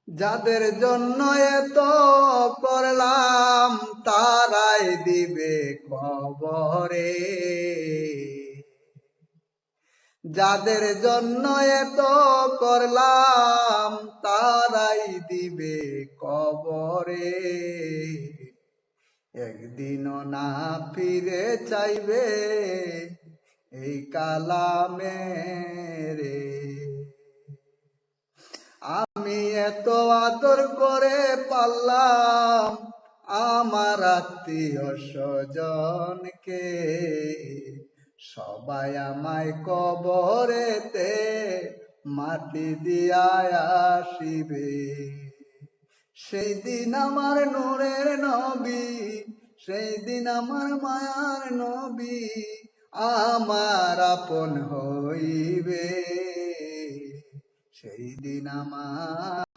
যাদের জন্য এত করলাম তারাই দিবে কবরে, যাদের জন্য এত করলাম তারাই দিবে কবরে, একদিনও না ফিরে চাইবে এই কালামে রে। আমি এত আদর করে পারলাম আমার আত্মীয় স্বজনকে, সবাই আমায় কবরেতে মাটি দিয়া আসিবে। সেই দিন আমার নূরের নবী, সেই দিন আমার মায়ার নবী আমার আপন হইবে, সেই দিন আমার